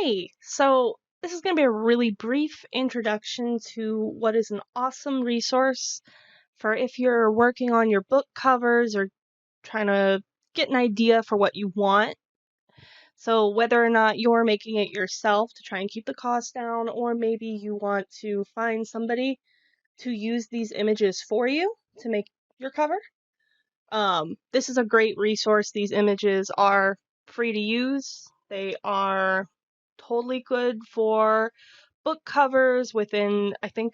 Hey, so this is going to be a really brief introduction to what is an awesome resource for if you're working on your book covers or trying to get an idea for what you want. So whether or not you're making it yourself to try and keep the cost down, or maybe you want to find somebody to use these images for you to make your cover, this is a great resource. These images are free to use. They are totally good for book covers within, I think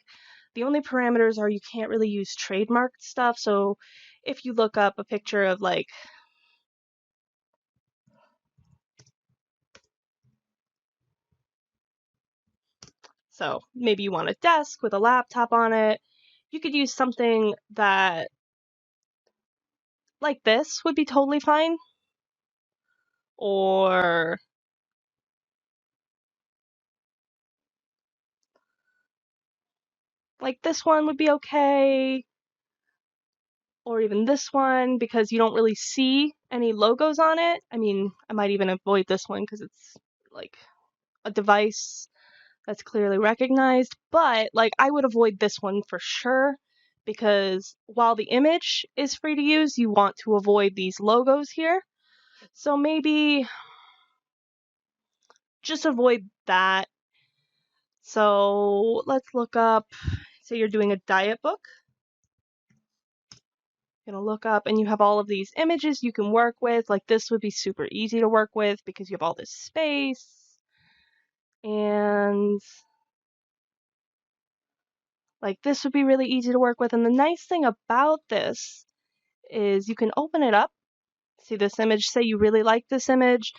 the only parameters are you can't really use trademarked stuff. So if you look up a picture of so maybe you want a desk with a laptop on it, you could use something that like this would be totally fine. Or like this one would be okay. Or even this one, because you don't really see any logos on it. I mean, I might even avoid this one because it's like a device that's clearly recognized, but like I would avoid this one for sure, because while the image is free to use, you want to avoid these logos here. So maybe just avoid that. So let's look up, say you're doing a diet book. You're gonna look up and you have all of these images you can work with. Like this would be super easy to work with because you have all this space. And like this would be really easy to work with. And the nice thing about this is you can open it up. See this image, say you really like this image.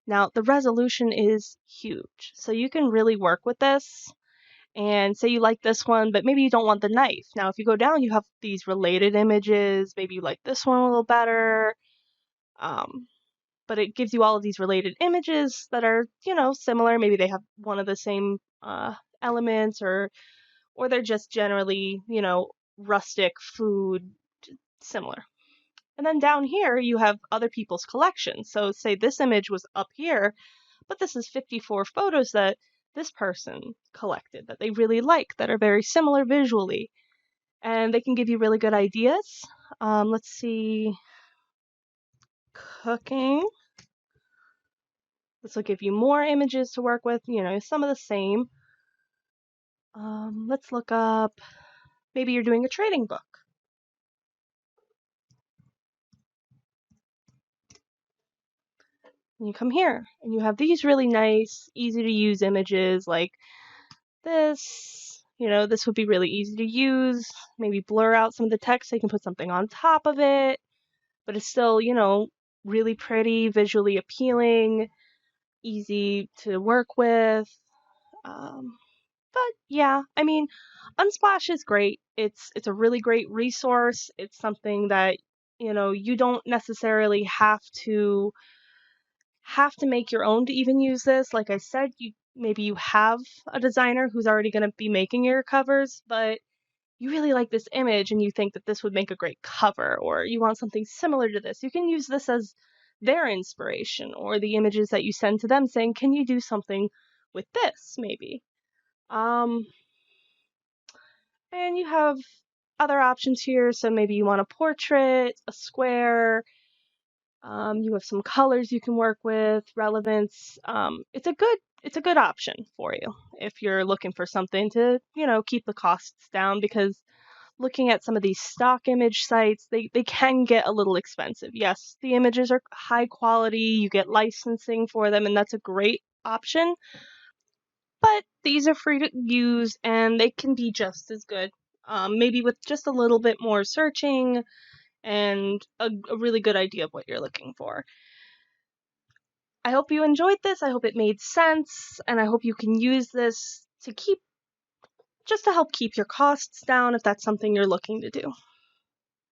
Now the resolution is huge, so you can really work with this. And say you like this one, but maybe you don't want the knife. Now if you go down, you have these related images. Maybe you like this one a little better. But it gives you all of these related images that are, similar. Maybe they have one of the same elements, or they're just generally, rustic food, similar. And then down here, you have other people's collections. So say this image was up here, but this is 54 photos that this person collected that they really like, that are very similar visually. And they can give you really good ideas. Let's see, cooking. This will give you more images to work with, some of the same. Let's look up, maybe you're doing a trading book. And you come here and you have these really nice, easy to use images like this. This would be really easy to use. Maybe blur out some of the text so you can put something on top of it, but it's still, really pretty, visually appealing, easy to work with. But yeah, I mean, Unsplash is great. It's a really great resource. It's something that, you don't necessarily have to make your own to even use this. Like I said, maybe you have a designer who's already going to be making your covers, but you really like this image and you think that this would make a great cover, or you want something similar to this. You can use this as their inspiration, or the images that you send to them saying, can you do something with this maybe? And you have other options here. So maybe you want a portrait, a square. You have some colors you can work with, relevance. It's a good option for you if you're looking for something to, keep the costs down, because looking at some of these stock image sites, they can get a little expensive. Yes, the images are high quality, you get licensing for them, and that's a great option. But these are free to use and they can be just as good. Maybe with just a little bit more searching and a really good idea of what you're looking for. I hope you enjoyed this. I hope it made sense, and I hope you can use this to help keep your costs down if that's something you're looking to do.